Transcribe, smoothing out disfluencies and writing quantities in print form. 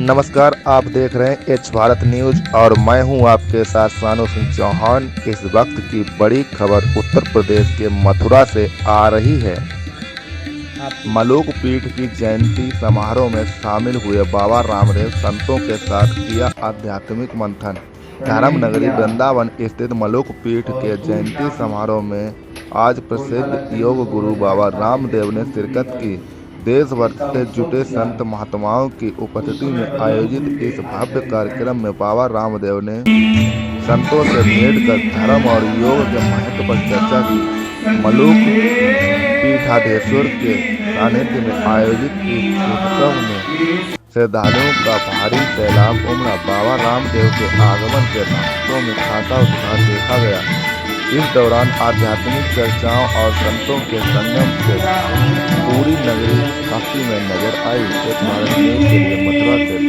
नमस्कार, आप देख रहे हैं एच भारत न्यूज और मैं हूं आपके साथ सानू सिंह चौहान। इस वक्त की बड़ी खबर उत्तर प्रदेश के मथुरा से आ रही है। मलूक पीठ की जयंती समारोह में शामिल हुए बाबा रामदेव संतों के साथ किया आध्यात्मिक मंथन। धर्म नगरी वृंदावन स्थित मलूक पीठ के जयंती समारोह में आज प्रसिद्ध योग गुरु बाबा रामदेव ने शिरकत की। देश भर से जुटे संत महात्माओं की उपस्थिति में आयोजित इस भव्य कार्यक्रम में बाबा रामदेव ने संतों से भेंट कर धर्म और योग के महत्व पर चर्चा की। मलूक पीठाधीश्वर के सानिध्य में आयोजित इस उत्सव में श्रद्धालुओं का भारी सैलाब उमड़ा। बाबा रामदेव के आगमन से भक्तों में खासा उत्साह देखा गया। इस दौरान आध्यात्मिक चर्चाओं और संतों के संगम से पूरी नगरी भक्ति में नजर आई। एक भारत न्यूज के लिए मथुरा से